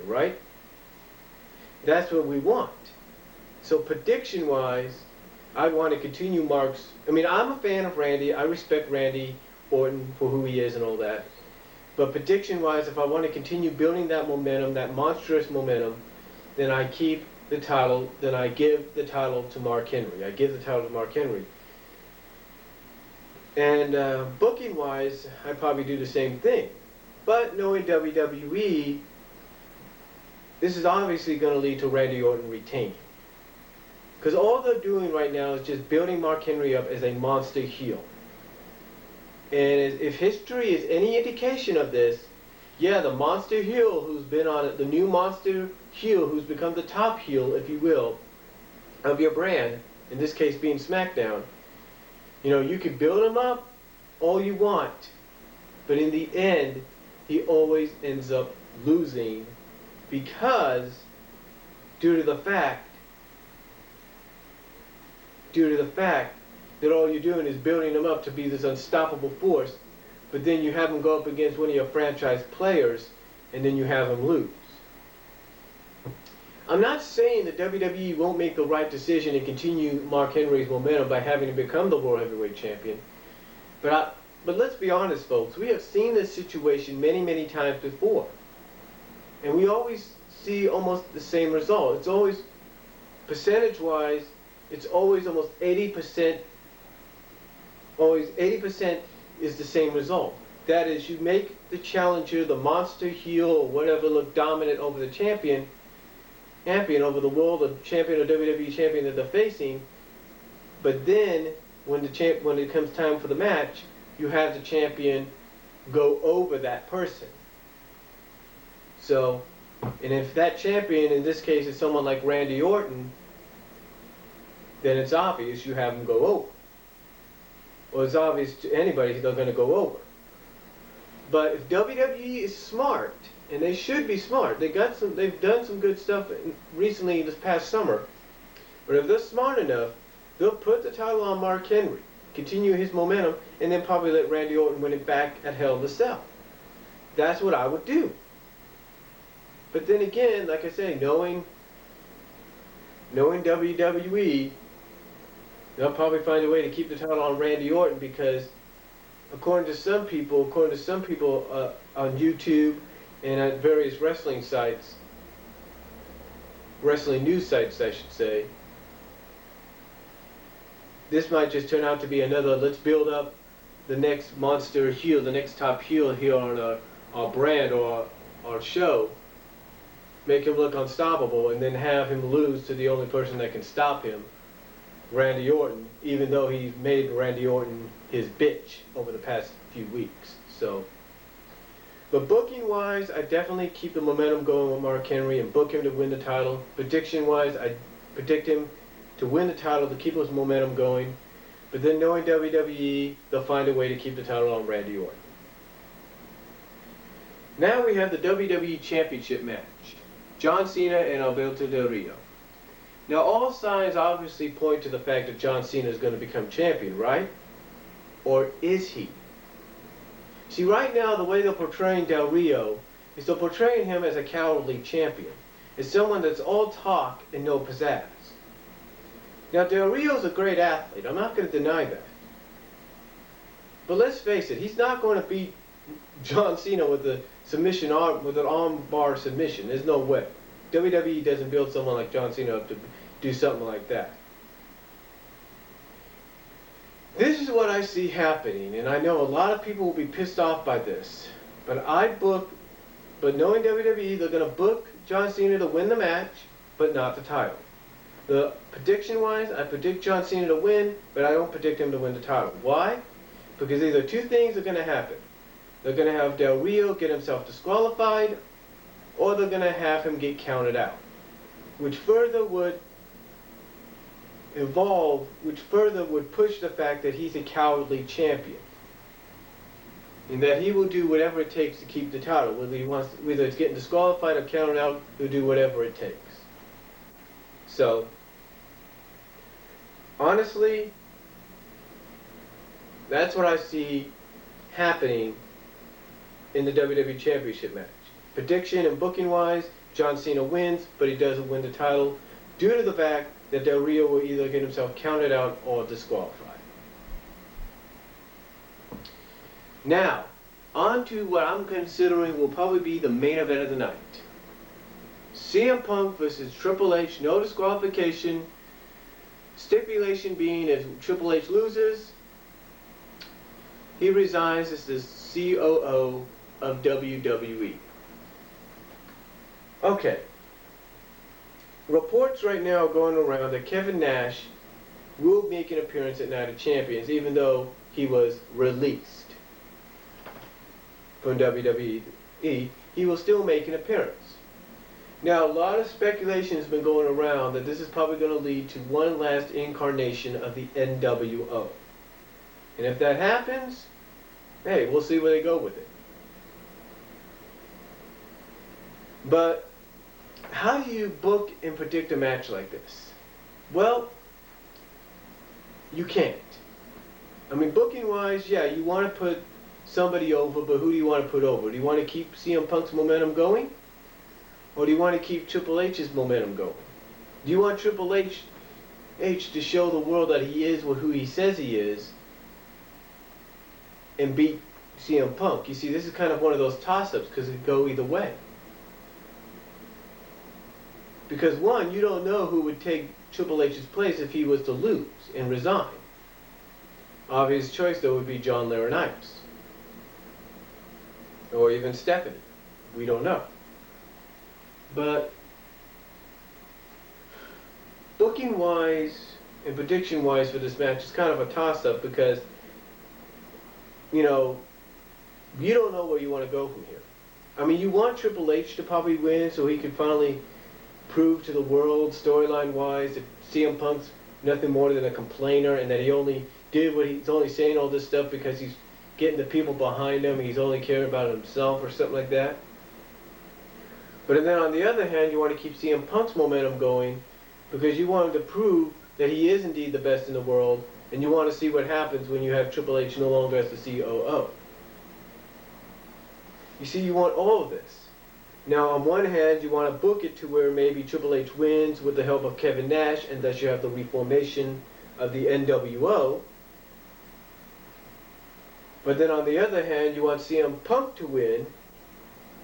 right? That's what we want. So prediction-wise, I want to continue Mark's. I mean, I'm a fan of Randy. I respect Randy Orton for who he is and all that. But prediction-wise, if I want to continue building that momentum, that monstrous momentum, then I keep the title. Then I give the title to Mark Henry. I give the title to Mark Henry. And booking-wise, I probably do the same thing. But knowing WWE, this is obviously going to lead to Randy Orton retaining. Because all they're doing right now is just building Mark Henry up as a monster heel. And if history is any indication of this, yeah, the monster heel who's been on it, the new monster heel who's become the top heel, if you will, of your brand, in this case being SmackDown, you can build him up all you want, but in the end, he always ends up losing because due to the fact that all you're doing is building him up to be this unstoppable force, but then you have him go up against one of your franchise players, and then you have him lose. I'm not saying that WWE won't make the right decision and continue Mark Henry's momentum by having him become the World Heavyweight Champion, but let's be honest, folks. We have seen this situation many, many times before, and we always see almost the same result. It's always, percentage-wise, it's always almost 80%. Always 80% is the same result. That is, you make the challenger, the monster heel or whatever, look dominant over the champion over the world, or champion or WWE champion that they're facing. But then, when it comes time for the match, you have the champion go over that person. So, and if that champion, in this case, is someone like Randy Orton, then it's obvious you have him go over. Well, it's obvious to anybody they're going to go over. But if WWE is smart, and they should be smart, they've done some good stuff recently this past summer. But if they're smart enough, they'll put the title on Mark Henry, continue his momentum, and then probably let Randy Orton win it back at Hell in a Cell. That's what I would do. But then again, like I say, knowing WWE, they'll probably find a way to keep the title on Randy Orton because, according to some people on YouTube and at various wrestling sites, wrestling news sites, I should say, this might just turn out to be another, let's build up the next monster heel, the next top heel here on our brand or our show, make him look unstoppable, and then have him lose to the only person that can stop him, Randy Orton, even though he's made Randy Orton his bitch over the past few weeks. So, but booking-wise, I definitely keep the momentum going with Mark Henry and book him to win the title. Prediction-wise, I predict him to win the title to keep his momentum going. But then knowing WWE, they'll find a way to keep the title on Randy Orton. Now we have the WWE Championship match. John Cena and Alberto Del Rio. Now all signs obviously point to the fact that John Cena is going to become champion, right? Or is he? See, right now the way they're portraying Del Rio is they're portraying him as a cowardly champion. As someone that's all talk and no pizzazz. Now Del Rio's a great athlete, I'm not going to deny that. But let's face it, he's not going to beat John Cena with an arm bar submission. There's no way. WWE doesn't build someone like John Cena up to do something like that. This is what I see happening, and I know a lot of people will be pissed off by this. But knowing WWE, they're going to book John Cena to win the match, but not the title. The prediction-wise, I predict John Cena to win, but I don't predict him to win the title. Why? Because either two things are going to happen. They're going to have Del Rio get himself disqualified, or they're going to have him get counted out, which further would push the fact that he's a cowardly champion, and that he will do whatever it takes to keep the title. Whether it's getting disqualified or counted out, he'll do whatever it takes. So, honestly, that's what I see happening in the WWE Championship match. Prediction and booking wise, John Cena wins, but he doesn't win the title due to the fact that Del Rio will either get himself counted out or disqualified. Now, on to what I'm considering will probably be the main event of the night. CM Punk versus Triple H, no disqualification. Stipulation being if Triple H loses, he resigns as the COO of WWE. Okay. Reports right now are going around that Kevin Nash will make an appearance at Night of Champions, even though he was released from WWE. He will still make an appearance. Now, a lot of speculation has been going around that this is probably going to lead to one last incarnation of the NWO. And if that happens, hey, we'll see where they go with it. But how do you book and predict a match like this? Well, you can't. I mean, booking-wise, yeah, you want to put somebody over, but who do you want to put over? Do you want to keep CM Punk's momentum going? Or do you want to keep Triple H's momentum going? Do you want Triple H to show the world that he is who he says he is and beat CM Punk? You see, this is kind of one of those toss-ups because it could go either way. Because one, you don't know who would take Triple H's place if he was to lose and resign. Obvious choice, though, would be John Laurinaitis. Or even Stephanie. We don't know. But booking-wise and prediction-wise for this match is kind of a toss-up because, you know, you don't know where you want to go from here. I mean, you want Triple H to probably win so he could finally prove to the world, storyline-wise, that CM Punk's nothing more than a complainer and that he only did what he's only saying all this stuff because he's getting the people behind him and he's only caring about himself or something like that. But then on the other hand, you want to keep CM Punk's momentum going because you want him to prove that he is indeed the best in the world, and you want to see what happens when you have Triple H no longer as the COO. You see, you want all of this. Now, on one hand, you want to book it to where maybe Triple H wins with the help of Kevin Nash, and thus you have the reformation of the NWO. But then on the other hand, you want CM Punk to win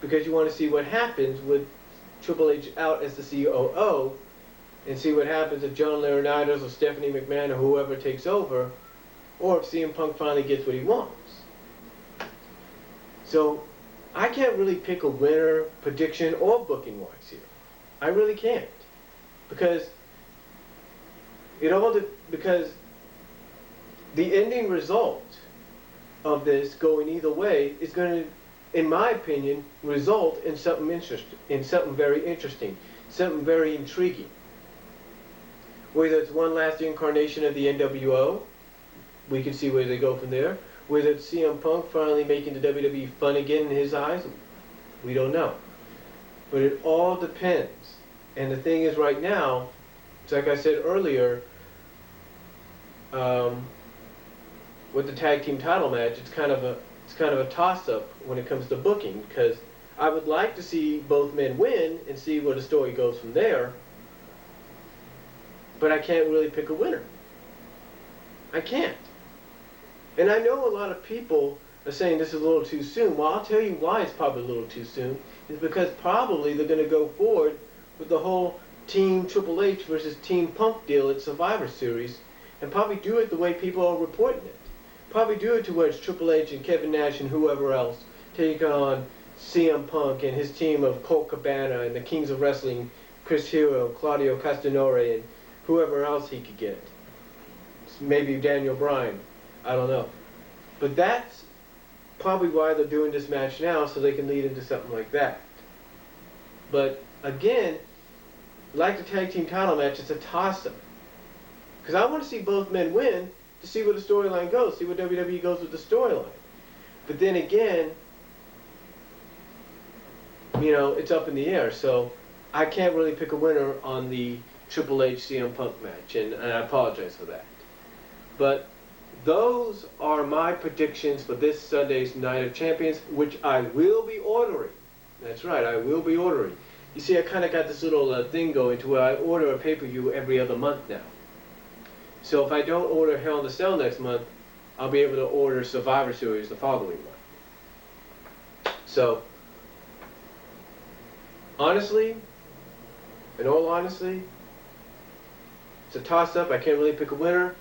because you want to see what happens with Triple H out as the COO and see what happens if John Laurinaitis or Stephanie McMahon or whoever takes over, or if CM Punk finally gets what he wants. So I can't really pick a winner, prediction, or booking-wise here. I really can't. Because because the ending result of this going either way is going to, in my opinion, result in something interesting, very interesting, something very intriguing. Whether it's one last incarnation of the NWO, we can see where they go from there. Whether it's CM Punk finally making the WWE fun again in his eyes, we don't know. But it all depends. And the thing is, right now, it's like I said earlier, with the tag team title match, it's kind of a toss-up when it comes to booking, because I would like to see both men win and see where the story goes from there, but I can't really pick a winner. I can't. And I know a lot of people are saying this is a little too soon. Well, I'll tell you why it's probably a little too soon. It's because probably they're going to go forward with the whole Team Triple H versus Team Punk deal at Survivor Series, and probably do it the way people are reporting it. Probably do it to where it's Triple H and Kevin Nash and whoever else taking on CM Punk and his team of Colt Cabana and the Kings of Wrestling, Chris Hero, Claudio Castagnoli, and whoever else he could get. Maybe Daniel Bryan. I don't know. But that's probably why they're doing this match now, so they can lead into something like that. But again, like the tag team title match, it's a toss-up. Because I want to see both men win to see where the storyline goes, see where WWE goes with the storyline. But then again, you know, it's up in the air. So I can't really pick a winner on the Triple H CM Punk match, and I apologize for that. But those are my predictions for this Sunday's Night of Champions, which I will be ordering That's right, I will be ordering. You see, I kind of got this little thing going to where I order a pay-per-view every other month now. So if I don't order Hell in a Cell next month, I'll be able to order Survivor Series the following month. So, honestly, in all honesty, it's a toss-up. I can't really pick a winner.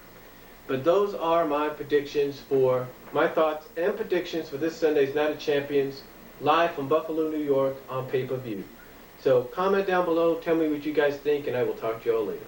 But those are my predictions for, my thoughts and predictions for this Sunday's Night of Champions, live from Buffalo, New York on pay-per-view. So comment down below, tell me what you guys think, and I will talk to you all later.